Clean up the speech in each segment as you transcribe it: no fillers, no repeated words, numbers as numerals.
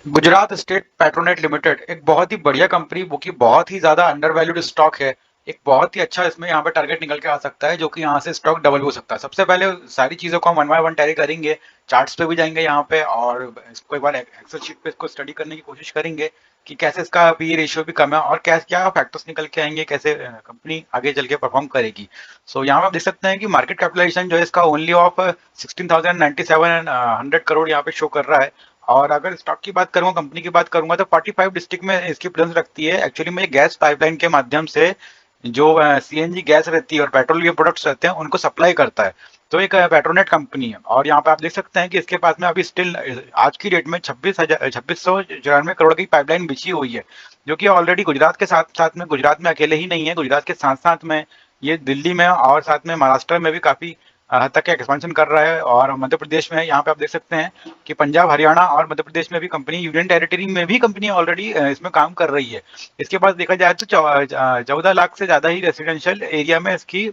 Gujarat state Petronet limited एक बहुत ही बढ़िया कंपनी, वो की बहुत ही ज्यादा अंडर वैल्यूड स्टॉक है। एक बहुत ही अच्छा इसमें यहाँ पे टारगेट निकल के आ सकता है, जो कि यहाँ से स्टॉक डबल हो सकता है। सबसे पहले सारी चीजों को हम वन बाय वन टैली करेंगे, चार्ट्स पे भी जाएंगे यहाँ पे, और इसको एक बार एक्सेल शीट पे इसको स्टडी करने की कोशिश करेंगे कि कैसे इसका पी रेशियो भी कम है और क्या क्या फैक्टर्स निकल के आएंगे, कैसे कंपनी आगे चल के परफॉर्म करेगी। सो यहाँ पे आप देख सकते हैं कि मार्केट कैपिटलाइजेशन जो है इसका ओनली ऑफ 16,097 यहाँ पे शो कर रहा है। और अगर स्टॉक की बात करूंगा, कंपनी की बात करूंगा, तो 45 डिस्ट्रिक्ट में इसकी प्रेजेंस रखती है। एक्चुअली में गैस पाइपलाइन के माध्यम से जो सीएनजी गैस रहती है और पेट्रोल के प्रोडक्ट्स रहते हैं उनको सप्लाई करता है। तो एक पेट्रोनेट कंपनी है, और यहाँ पे आप देख सकते हैं कि इसके पास में अभी स्टिल आज की डेट में 26,694 करोड़ की पाइपलाइन बिछी हुई है, जो कि ऑलरेडी गुजरात के साथ साथ में, गुजरात में अकेले ही नहीं है, गुजरात के साथ साथ में ये दिल्ली में और साथ में महाराष्ट्र में भी काफी हद तक एक्सपेंशन कर रहा है। और मध्य प्रदेश में यहाँ पे आप देख सकते हैं कि पंजाब, हरियाणा और मध्य प्रदेश में भी कंपनी, यूनियन टेरिटरी में भी कंपनी ऑलरेडी इसमें काम कर रही है। इसके पास देखा जाए तो 14 लाख से ज्यादा ही रेसिडेंशियल एरिया में इसकी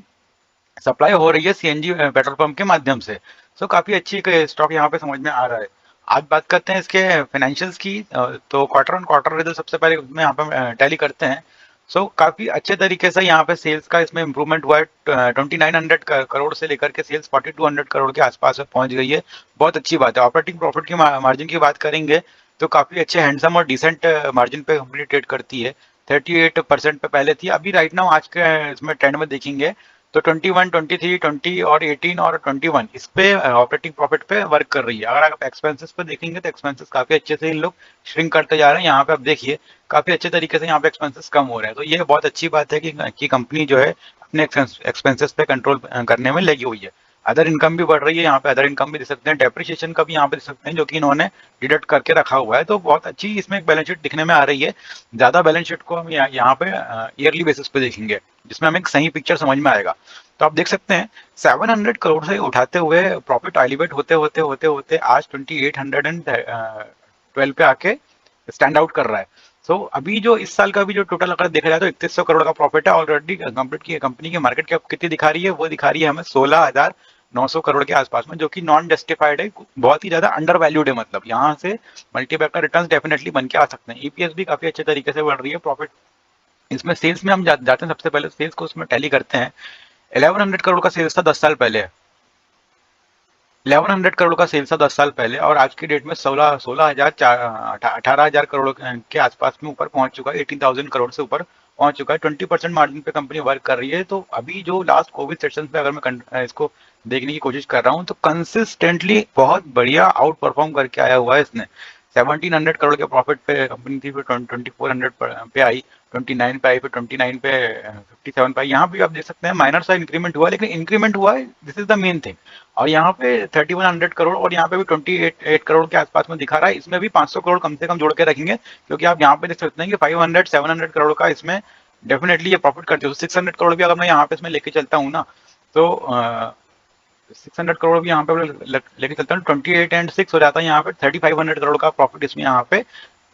सप्लाई हो रही है सीएनजी पेट्रोल पंप के माध्यम से। सो काफी अच्छी स्टॉक यहाँ पे समझ में आ रहा है। आज बात करते हैं इसके फाइनेंशियल्स की। तो क्वार्टर ऑन क्वार्टर रिजल्ट सबसे पहले उसमें यहाँ पे टैली करते हैं। सो काफी अच्छे तरीके से यहाँ पे सेल्स का इसमें इंप्रूवमेंट हुआ है। 2900 करोड़ से लेकर के सेल्स 4200 करोड़ के आसपास में पहुंच गई है। बहुत अच्छी बात है। ऑपरेटिंग प्रॉफिट की मार्जिन की बात करेंगे तो काफी अच्छे हैंडसम और डिसेंट मार्जिन पे कंपनी ट्रेड करती है। 38% पे पहले थी, अभी राइट नाउ आज के इसमें ट्रेंड में देखेंगे तो 21, 23, 20 और 18 और 21 इस पे ऑपरेटिंग प्रॉफिट पे वर्क कर रही है। अगर आप एक्सपेंसेस पे देखेंगे तो एक्सपेंसेस काफी अच्छे से इन लोग श्रिंक करते जा रहे हैं। यहाँ पे आप देखिए काफी अच्छे तरीके से यहाँ पे एक्सपेंसेस कम हो रहे हैं। तो ये बहुत अच्छी बात है कि कंपनी जो है अपने एक्सपेंसेस पे कंट्रोल करने में लगी हुई है। अदर इनकम भी बढ़ रही है, यहाँ पे अदर इनकम भी दे सकते हैं, डेप्रिसिएशन का भी यहाँ पे दे सकते हैं, जो कि इन्होंने डिडक्ट करके रखा हुआ है। तो बहुत अच्छी इसमें एक बैलेंस शीट दिखने में आ रही है। ज्यादा बैलेंस शीट को हम यहाँ पे ईयरली बेसिस पे देखेंगे, जिसमें हमें एक सही पिक्चर समझ में आएगा। तो आप देख सकते हैं 700 करोड़ से उठाते हुए प्रॉफिट एलिवेट होते होते होते होते आज 2812 पे आके स्टैंड आउट कर रहा है। सो अभी जो इस साल का भी जो टोटल अगर देखा जाए तो 3100 करोड़ का प्रॉफिट है ऑलरेडी। कंप्लीट की कंपनी की मार्केट कैप कितनी दिखा रही है, वो दिखा रही है हमें 16,900 करोड़ के आसपास में, जो कि नॉन जस्टिफाइड है, बहुत ही ज्यादा अंडर वैल्यूड है। मतलब यहाँ से मल्टीबैगर रिटर्न डेफिनेटली बन के आ सकते हैं। ईपीएस भी काफी अच्छे तरीके से बढ़ रही है। प्रॉफिट इसमें सेल्स में हम जाते हैं, सबसे पहले सेल्स को उसमें टैली करते हैं। 1100 करोड़ का सेल्स था 10 साल पहले। 1100 करोड़ का सेल्स था 10 साल पहले, और आज की डेट में 18,000 करोड़ के आसपास में ऊपर पहुंच चुका है। 18,000 करोड़ से ऊपर पहुंच चुका है। 20% मार्जिन पे कंपनी वर्क कर रही है। तो अभी जो लास्ट कोविड सेशन पे अगर मैं इसको देखने की कोशिश कर रहा हूँ, तो कंसिस्टेंटली बहुत बढ़िया आउट परफॉर्म करके आया हुआ है इसने। 1700 करोड़ के प्रॉफिट पे कंपनी थी, फिर 2400 पे आई, 29 पे आई, फिर 29 पे 57 पे आई। यहाँ भी आप देख सकते हैं माइनर सा इंक्रीमेंट हुआ, लेकिन इंक्रीमेंट हुआ है, this is the main thing. और यहाँ पे 3100 करोड़, और यहाँ पे भी 28 करोड़ के आसपास में दिखा रहा है। इसमें भी 500 करोड़ कम से कम जोड़ के रखेंगे, क्योंकि आप यहाँ पे देख सकते हैं कि 500 700 करोड़ का इसमें डेफिनेटली ये प्रॉफिट करते हो। 600 करोड़ भी अगर मैं यहाँ पे इसमें लेके चलता हूँ ना, तो 600 करोड़ भी यहाँ पे लेके चलता हूँ, 28 and 6 हो जाता है। यहाँ पे 3500 करोड़ का प्रॉफिट इसमें यहाँ पे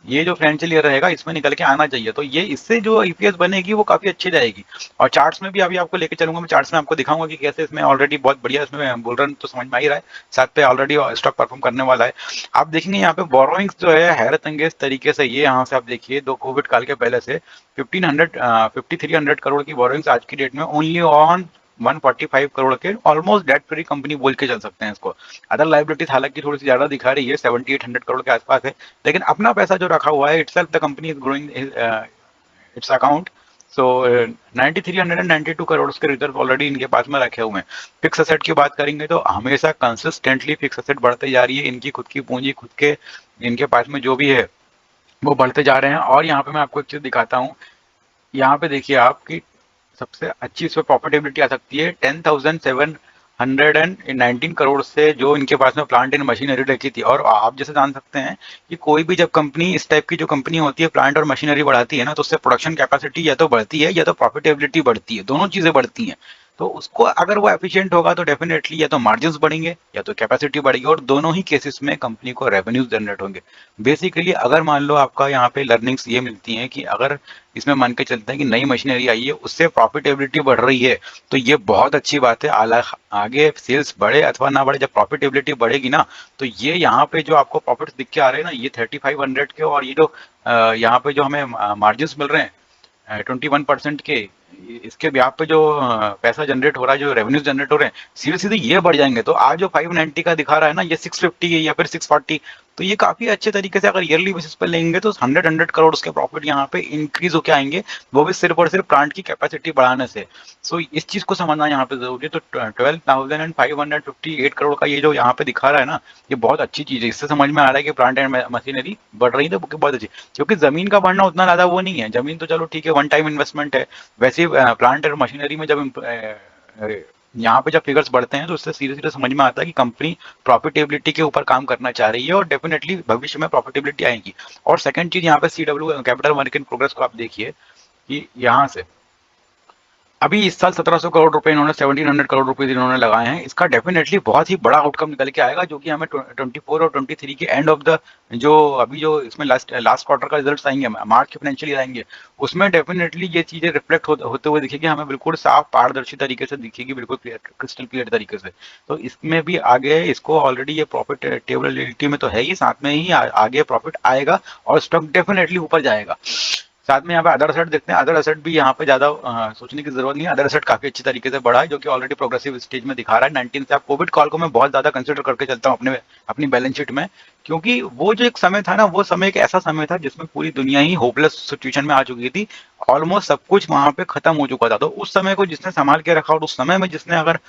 ये जो फाइनेंशियल ईयर रहेगा इसमें निकल के आना चाहिए। तो ये इससे जो ईपीएस बनेगी वो काफी अच्छी जाएगी। और चार्ट्स में भी अभी आपको लेके चलूंगा, मैं चार्ट्स में आपको दिखाऊंगा कि कैसे इसमें ऑलरेडी बहुत बढ़िया इसमें बोल रहा हूँ, तो समझ में आ ही रहा है। साथ पे ऑलरेडी स्टॉक परफॉर्म करने वाला है। आप देखेंगे यहाँ पे बोरोइंग्स जो है हैरत अंगेज तरीके से, ये यहाँ से आप देखिए दो कोविड काल के पहले से 5300 करोड़ की बोरोइंग्स आज की डेट में ओनली ऑन 145 करोड़ के ऑलमोस्ट डेट फ्री कंपनी बोल के चल सकते हैं इसको। अदर लाइबिलिटीज हालांकि थोड़ी सी ज्यादा दिखा रही है, 7800 करोड़ के आसपास है, लेकिन अपना पैसा जो रखा हुआ है, itself the company is growing its account. So 9392 crore के रिजर्व ऑलरेडी इनके पास में रखे हुए हैं। फिक्स असेट की बात करेंगे तो हमेशा कंसिस्टेंटली फिक्स असेट बढ़ते जा रही है। इनकी खुद की पूंजी, खुद के इनके पास में जो भी है वो बढ़ते जा रहे हैं। और यहाँ पे मैं आपको एक चीज दिखाता हूँ। यहाँ पे देखिए आपकी सबसे अच्छी इसमें प्रॉफिटेबिलिटी आ सकती है 10,719 करोड़ से, जो इनके पास में प्लांट एंड मशीनरी रखी थी। और आप जैसे जान सकते हैं कि कोई भी जब कंपनी इस टाइप की जो कंपनी होती है प्लांट और मशीनरी बढ़ाती है ना, तो उससे प्रोडक्शन कैपेसिटी या तो बढ़ती है या तो प्रॉफिटेबिलिटी बढ़ती है, दोनों चीजें बढ़ती हैं। तो उसको अगर वो एफिशिएंट होगा तो डेफिनेटली या तो मार्जिन्स बढ़ेंगे या तो कैपेसिटी बढ़ेगी, और दोनों ही केसेस में कंपनी को रेवेन्यूज जनरेट होंगे। बेसिकली अगर मान लो आपका यहाँ पे लर्निंग्स ये मिलती हैं कि अगर इसमें मान के चलते हैं कि नई मशीनरी आई है, उससे प्रॉफिटेबिलिटी बढ़ रही है, तो ये बहुत अच्छी बात है। आगे सेल्स बढ़े अथवा ना बढ़े, जब प्रॉफिटेबिलिटी बढ़ेगी ना, तो ये यहाँ पे जो आपको प्रॉफिट दिख के आ रहे हैं ना, ये 3500 के, और ये जो यहाँ पे जो हमें मार्जिन मिल रहे हैं 21% के, इसके ब्याज पे जो पैसा जनरेट हो रहा है, जो रेवेन्यूज जनरेट हो रहे हैं, सीधे सीधे ये बढ़ जाएंगे। तो आज जो 590 का दिखा रहा है ना, ये 650 या फिर 640, तो ये काफी अच्छे तरीके से अगर ईयरली बेसिस पर लेंगे तो 100 करोड़ के प्रॉफिट यहाँ पे इंक्रीज होके आएंगे, वो भी सिर्फ और सिर्फ प्लांट की कैपेसिटी बढ़ाने से। सो इस चीज को समझना यहाँ पे जरूरी है। तो 12,558 करोड़ का ये जो यहाँ पे दिखा रहा है ना, ये बहुत अच्छी चीज है। इससे समझ में आ रहा है कि प्लांट एंड मशीनरी बढ़ रही है, तो बहुत अच्छी, क्योंकि जमीन का बढ़ना उतना ज्यादा वो नहीं है। जमीन तो चलो ठीक है, वन टाइम इन्वेस्टमेंट है। वैसे प्लांट और मशीनरी में जब यहाँ पे जब फिगर्स बढ़ते हैं, तो उससे सीधे सीधे समझ में आता है कि कंपनी प्रॉफिटेबिलिटी के ऊपर काम करना चाह रही है, और डेफिनेटली भविष्य में प्रॉफिटेबिलिटी आएगी। और सेकंड चीज यहाँ पे CW capital work in progress को आप देखिए कि यहाँ से अभी इस साल 1700 करोड़ रुपए इन्होंने 1700 करोड़ रुपए इन्होंने लगाए हैं। इसका डेफिनेटली बहुत ही बड़ा आउटकम निकल के आएगा, जो कि हमें 24 और 23 के एंड ऑफ द जो अभी जो इसमें लास्ट क्वार्टर का रिजल्ट्स आएंगे, मार्च के फाइनेंशियल ईयर आएंगे, उसमें डेफिनेटली ये चीजें रिफ्लेक्ट होते हुए दिखेगी हमें, बिल्कुल साफ पारदर्शी तरीके से दिखेगी, बिल्कुल क्लियर, क्रिस्टल क्लियर तरीके से। तो इसमें भी आगे इसको ऑलरेडी ये प्रॉफिट टेबलिटी में तो है ही, साथ में ही आगे प्रॉफिट आएगा और स्टॉक डेफिनेटली ऊपर जाएगा। साथ में यहाँ पे अदर असेट देखते हैं। अदर असेट भी यहाँ पे ज्यादा सोचने की जरूरत नहीं है। अदर असेट काफी अच्छी तरीके से बढ़ा है, जो कि ऑलरेडी प्रोग्रेसिव स्टेज में दिखा रहा है। 19 से आप कोविड कॉल को मैं बहुत ज्यादा कंसिडर करके चलता हूँ अपनी बैलेंस शीट में, क्योंकि वो जो एक समय था ना, वो समय एक ऐसा समय था जिसमें पूरी दुनिया ही होपलेस सिचुएशन में आ चुकी थी। ऑलमोस्ट सब कुछ वहां पे खत्म हो चुका था। तो उस समय को जिसने संभाल के रखा, और उस समय में जिसने अगर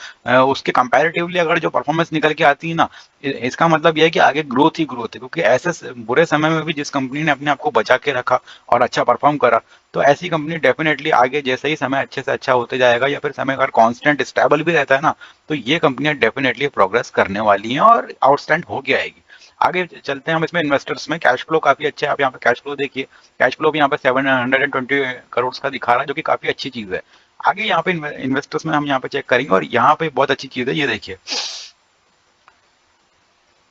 उसके कंपैरेटिवली अगर जो परफॉर्मेंस निकल के आती है ना, इसका मतलब यह है कि आगे ग्रोथ ही ग्रोथ है। क्योंकि ऐसे बुरे समय में भी जिस कंपनी ने अपने आप को बचा के रखा और अच्छा परफॉर्म करा, तो ऐसी कंपनी डेफिनेटली आगे जैसे ही समय अच्छे से अच्छा होते जाएगा, या फिर समय अगर कांस्टेंट स्टेबल भी रहता है ना, तो ये कंपनियां डेफिनेटली प्रोग्रेस करने वाली हैं और आउटस्टैंड हो के आएगी। आगे चलते हैं हम इसमें इन्वेस्टर्स में। कैश फ्लो काफी अच्छा है। आप यहाँ पे कैश फ्लो देखिए, कैश फ्लो भी यहाँ पे 720 करोड़ का दिखा रहा है, जो कि काफी अच्छी चीज है। आगे यहाँ पे इन्वेस्टर्स में हम यहाँ पे चेक करेंगे, और यहाँ पे बहुत अच्छी चीज है, ये देखिए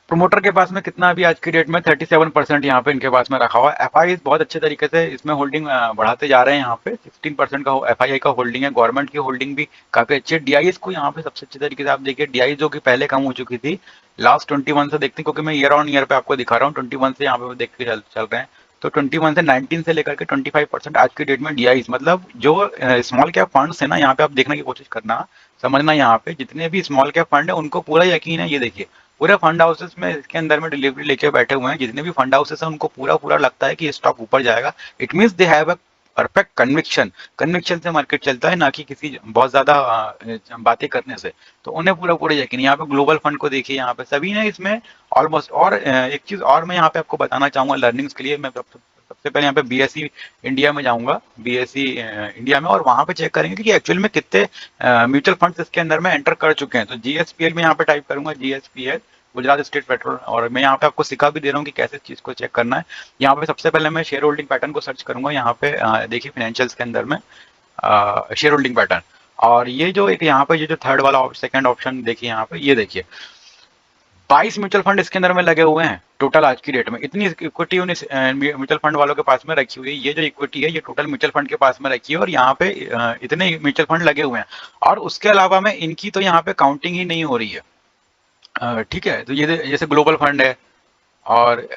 प्रोमोटर के पास में कितना अभी आज की डेट में 37% यहाँ पे इनके पास में रखा हुआ है। एफ बहुत अच्छे तरीके से इसमें होल्डिंग बढ़ाते जा रहे हैं। यहाँ पे 16% का एफ का होल्डिंग है। गवर्नमेंट की होल्डिंग भी काफी अच्छी है। डीआईएस को यहाँ पे सबसे अच्छे तरीके से आप देखिए, डीआई जो कि पहले कम हो चुकी थी, लास्ट 21 से देखते हैं, क्योंकि मैं ईयर ऑन ईयर पे आपको दिखा रहा हूँ, 21 से यहाँ पे देख के चल रहे हैं। तो 21 से 19 से लेकर के 25% आज की डेट में डीआई, मतलब जो स्मॉल कैप फंड्स है ना, यहाँ पे आप देखने की कोशिश करना, समझना, यहाँ पे जितने भी स्मॉल कैप फंड है उनको पूरा यकीन है। ये देखिए पूरे फंड हाउसेस में इसके अंदर में डिलीवरी लेके बैठे हुए हैं। जितने भी फंड हाउसेस हैं उनको पूरा पूरा लगता है कि स्टॉक ऊपर जाएगा। It means they have a perfect conviction. Conviction से मार्केट चलता है, ना कि किसी बहुत ज्यादा बातें करने से। तो उन्हें पूरा पूरा यकीन। यहाँ पे ग्लोबल फंड को देखिए, यहाँ पे सभी ने इसमें ऑलमोस्ट। और एक चीज और मैं यहाँ पे आपको बताना चाहूंगा लर्निंग्स के लिए। मैं सबसे पहले यहाँ पे बीएसई इंडिया में जाऊंगा, बीएसई इंडिया में, और वहां पे चेक करेंगे कि एक्चुअल में कितने म्यूचुअल फंड्स इसके अंदर में एंटर कर चुके हैं। तो जीएसपीएल में यहाँ पे टाइप करूंगा, जीएसपीएल गुजरात स्टेट पेट्रोल, और मैं यहाँ पे आपको सिखा भी दे रहा हूँ कि कैसे चीज को चेक करना है। यहाँ पे सबसे पहले मैं शेयर होल्डिंग पैटर्न को सर्च करूंगा। यहाँ पे देखिए फाइनेंशियल्स के अंदर में शेयर होल्डिंग पैटर्न, और ये जो एक यहाँ पे ये जो थर्ड वाला सेकंड ऑप्शन देखिए, यहाँ पे ये देखिए 22 म्यूचुअल फंड इसके अंदर में लगे हुए हैं टोटल आज की डेट में। इतनी इक्विटी म्यूचुअल फंड वालों के पास में रखी हुई है। ये जो इक्विटी है ये टोटल म्यूचुअल फंड के पास में रखी है, और यहाँ पे इतने म्यूचुअल फंड लगे हुए हैं। और उसके अलावा में इनकी तो यहाँ पे काउंटिंग ही नहीं हो रही है। ठीक है, तो ये जैसे ग्लोबल फंड है और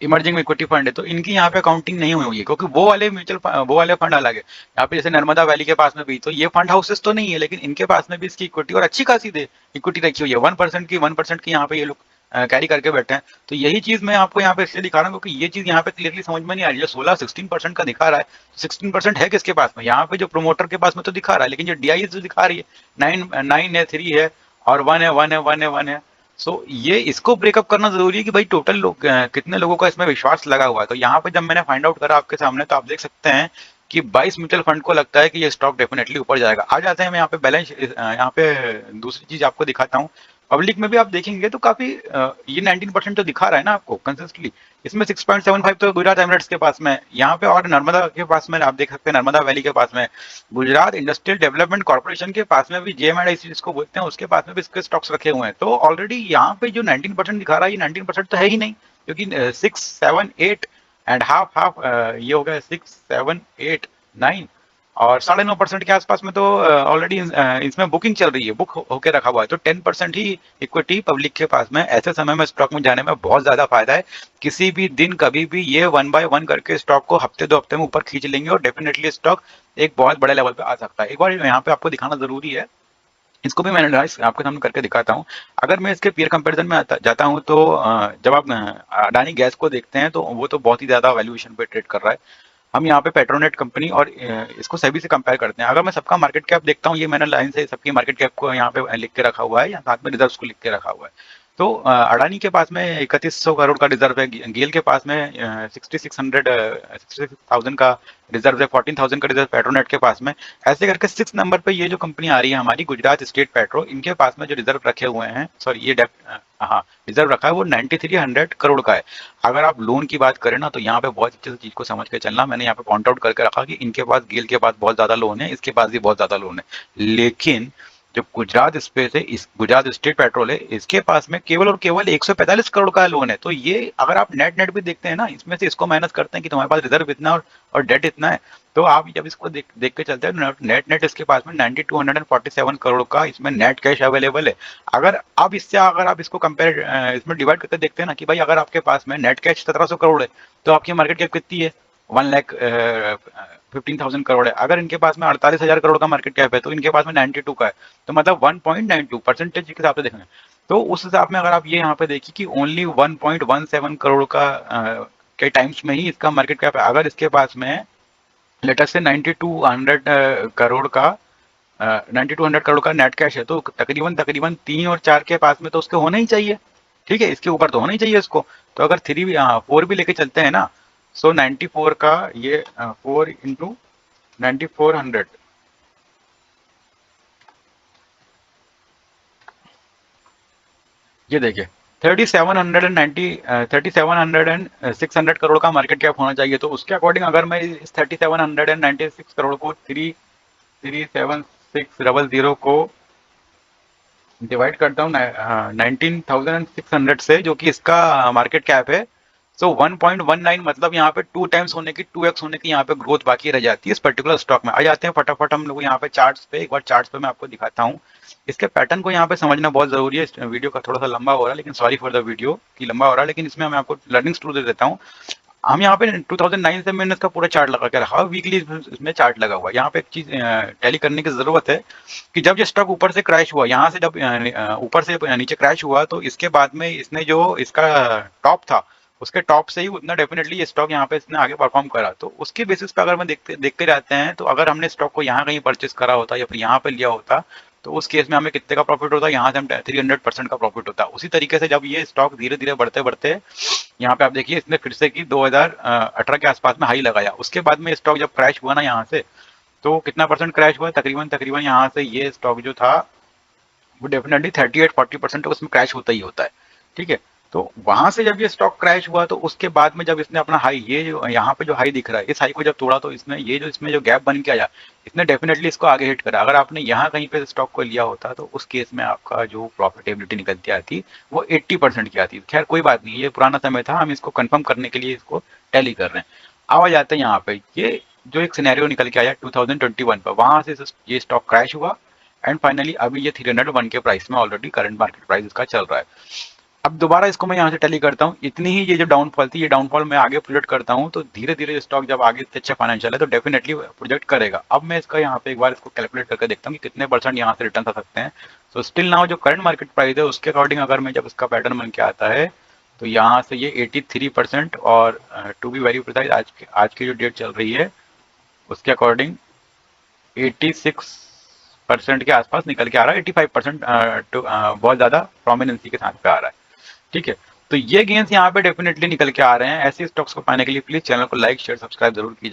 इमर्जिंग इक्विटी फंड है, तो इनकी यहाँ पे काउंटिंग नहीं हुई है, क्योंकि वो वाले फंड अलग है। यहाँ पे जैसे नर्मदा वैली के पास में भी, तो ये फंड हाउसेस तो नहीं है, लेकिन इनके पास में भी इसकी इक्विटी और अच्छी खासी दे इक्विटी रखी हुई है। 1% की यहाँ पे ये लोग कैरी करके बैठे हैं। तो यही चीज मैं आपको यहाँ पे इसलिए दिखा रहा हूँ, क्योंकि ये चीज यहाँ पे क्लियरली समझ में नहीं आ रही है। 16% का दिखा रहा है, 16% है किसके पास में? यहाँ पे जो प्रोमोटर के पास में तो दिखा रहा है, लेकिन जो डीआई जो दिखा रही है 9 है, 3 है, और 1 है। सो ये इसको ब्रेकअप करना जरूरी है कि भाई टोटल लोग कितने लोगों का इसमें विश्वास लगा हुआ है। तो यहाँ पे जब मैंने फाइंड आउट करा आपके सामने, तो आप देख सकते हैं कि 22 म्यूचुअल फंड को लगता है कि ये स्टॉक डेफिनेटली ऊपर जाएगा। आ जाते हैं, मैं यहाँ पे बैलेंस यहाँ पे दूसरी चीज आपको दिखाता हूँ। पब्लिक में भी आप देखेंगे तो काफी ये 19% तो दिखा रहा है ना आपको कंसिस्टेंटली। इसमें 6.75 तो गुजरात एमिरेट्स के पास में, यहाँ पे और नर्मदा के पास में आप देख सकते हैं, नर्मदा वैली के पास में, गुजरात इंडस्ट्रियल डेवलपमेंट कॉर्पोरेशन के पास में भी, जेएमआईडीसी जिसको बोलते हैं उसके पास में भी इसके स्टॉक्स रखे हुए हैं। तो ऑलरेडी यहाँ पे जो 19% दिखा रहा है, ये 19% तो है ही नहीं, क्योंकि 6, 7, 8 एंड हाफ ये हो गया 6, 7, 8, 9 और 9.5% के आसपास में तो ऑलरेडी इसमें बुकिंग चल रही है, बुक होके रखा हुआ है। तो 10% ही इक्विटी पब्लिक के पास में, ऐसे समय में स्टॉक में जाने में बहुत ज्यादा फायदा है। किसी भी दिन कभी भी ये 1 बाय 1 करके स्टॉक को हफ्ते 2 हफ्ते में ऊपर खींच लेंगे और डेफिनेटली स्टॉक एक बहुत बड़े लेवल पे आ सकता है। एक बार यहाँ पे आपको दिखाना जरूरी है, इसको भी मैंने आपके सामने करके दिखाता हूँ। अगर मैं इसके पीयर कंपैरिजन में जाता हूँ तो जब आप अडानी गैस को देखते हैं तो वो तो बहुत ही ज्यादा वैल्यूएशन पे ट्रेड कर रहा है। हम यहाँ पे पेट्रोनेट कंपनी और इसको सेबी से कंपेयर करते हैं। अगर मैं सबका मार्केट कैप देखता हूँ, ये मैंने लाइन से सबकी मार्केट कैप को यहाँ पे लिख के रखा हुआ है, या साथ में रिजर्व को लिख के रखा हुआ है। तो अडानी के पास में 3100 करोड़ का रिजर्व है, गेल के पास में 66,000 का रिजर्व है, 14,000 का रिजर्व पेट्रोनेट के पास में। ऐसे करके 6 नंबर पे ये जो कंपनी आ रही है हमारी गुजरात स्टेट पेट्रो, इनके पास में जो रिजर्व रखे हुए हैं, सॉरी ये हाँ रिजर्व रखा है वो 9300 करोड़ का है। अगर आप लोन की बात करें ना, तो यहाँ पे बहुत अच्छे से चीज को समझ के चलना। मैंने यहाँ पे पॉइंट आउट करके रखा कि इनके पास, गेल के पास बहुत ज्यादा लोन है, इसके पास भी बहुत ज्यादा लोन है, लेकिन जो गुजरात स्पेस है, इस गुजरात स्टेट पेट्रोल है, इसके पास में केवल और केवल 145 करोड़ का लोन है। तो ये अगर आप नेट नेट भी देखते हैं ना, इसमें से इसको माइनस करते हैं कि तुम्हारे पास रिजर्व इतना और डेट इतना है, तो आप जब इसको देख के चलते हैं, नेट नेट इसके पास में 9247 करोड़ का इसमें नेट कैश अवेलेबल है। अगर आप इसको कंपेयर इसमें डिवाइड करके देखते हैं ना कि भाई अगर आपके पास में नेट कैश 1700 करोड़ है, तो आपकी मार्केट कैप कितनी है? 1,15,000 करोड़ है। अगर इनके पास में 48,000 करोड़ का मार्केट कैप है, तो इनके पास में 92 का है। तो मतलब 1.92% के हिसाब से देखेंगे, तो उस हिसाब में अगर आप ये यहाँ पे देखिए कि ओनली 1.17 करोड़ का के टाइम्स में ही इसका मार्केट कैप है। अगर इसके पास में लेटेस्ट से 9200 करोड़ का नेट कैश है, तो तकरीबन तकरीबन 3 और 4 के पास में तो उसके होना ही चाहिए। ठीक है, इसके ऊपर तो होना ही चाहिए इसको। तो अगर 4 भी लेके चलते हैं ना, सो 94 का ये 4 इंटू 9400, ये देखिए 3706 करोड़ का मार्केट कैप होना चाहिए। तो उसके अकॉर्डिंग अगर मैं इस 3796 करोड़ को 37600 को डिवाइड करता हूँ 19,600 से, जो कि इसका मार्केट कैप है, सो 1.19, मतलब यहाँ पे 2 टाइम्स होने की, 2x होने की यहाँ पे ग्रोथ बाकी रह जाती है इस पर्टिकुलर स्टॉक में। आ जाते हैं फटाफट हम लोग यहाँ पे चार्ट्स पे। एक बार चार्ट्स पे मैं आपको दिखाता हूँ। इसके पैटर्न को यहाँ पे समझना बहुत जरूरी है। इस वीडियो का थोड़ा सा लंबा हो रहा है, लेकिन सॉरी फॉर द वीडियो की लंबा हो रहा है, लेकिन इसमें मैं आपको लर्निंग्स टू दे देता हूँ। हम यहाँ पे 2009 से मैंने इसका पूरा चार्ट लगा के रखा, वीकली इसमें चार्ट लगा हुआ है। यहाँ पे एक चीज टैली करने की जरूरत है कि जब ये स्टॉक ऊपर से क्रैश हुआ, यहाँ से जब ऊपर से नीचे क्रैश हुआ, तो इसके बाद में इसने जो इसका टॉप था, उसके टॉप से ही उतना डेफिनेटली ये स्टॉक यहाँ पे इसने आगे परफॉर्म करा। तो उसके बेसिस पे अगर मैं देखते रहते हैं, तो अगर हमने स्टॉक को यहाँ कहीं परचेस करा होता या फिर यहाँ पे लिया होता, तो उस केस में हमें कितने का प्रॉफिट होता? यहाँ से हम 300% का प्रॉफिट होता। उसी तरीके से जब ये स्टॉक धीरे धीरे बढ़ते बढ़ते, यहाँ पे आप देखिए इसने फिर से की 2018 के आसपास में हाई लगाया, उसके बाद में स्टॉक जब क्रैश हुआ ना यहाँ से, तो कितना परसेंट क्रैश हुआ? तकरीबन तकरीबन यहाँ से ये स्टॉक जो था वो डेफिनेटली 38-40% उसमें क्रैश होता ही होता है। ठीक है, तो वहां से जब ये स्टॉक क्रैश हुआ, तो उसके बाद में जब इसने अपना हाई, ये जो यहाँ पे जो हाई दिख रहा है, इस हाई को जब तोड़ा, तो इसने ये जो इसमें जो गैप बन के आया, इसने डेफिनेटली इसको आगे हिट करा। अगर आपने यहाँ कहीं पे स्टॉक को लिया होता, तो उस केस में आपका जो प्रॉफिटेबिलिटी निकलती आती वो 80% की आती। खैर कोई बात नहीं, ये पुराना समय था, हम इसको कंफर्म करने के लिए इसको टैली कर रहे हैं। अब आ जाते हैं यहाँ पे, ये जो एक सिनेरियो निकल के आया 2021 पर, वहां से ये स्टॉक क्रैश हुआ एंड फाइनली अभी ये 301 के प्राइस में ऑलरेडी करंट मार्केट प्राइस इसका चल रहा है। अब दोबारा इसको मैं यहाँ से टैली करता हूँ, इतनी ही ये जो डाउनफॉल थी, ये डाउनफॉल मैं आगे प्रोजेक्ट करता हूँ, तो धीरे धीरे स्टॉक जब आगे से अच्छा फाइनेंशियल है तो डेफिनेटली प्रोजेक्ट करेगा। अब मैं इसका यहाँ पे एक बार इसको कैलकुलेट करके देखता हूँ कि कितने परसेंट यहाँ से रिटर्न आ सकते हैं। सो स्टिल नाउ जो करंट मार्केट प्राइस है उसके अकॉर्डिंग अगर मैं जब इसका पैटर्न बन के आता है, तो यहाँ से ये 83%, और टू बी वेरी प्रिसाइज आज की जो डेट चल रही है उसके अकॉर्डिंग 86% के आसपास निकल के आ रहा है। 85% बहुत ज्यादा प्रोमिनेंसी के साथ पे आ रहा है। ठीक है, तो ये गेंस यहाँ पे डेफिनेटली निकल के आ रहे हैं। ऐसे स्टॉक्स को पाने के लिए प्लीज चैनल को लाइक शेयर सब्सक्राइब जरूर कीजिए।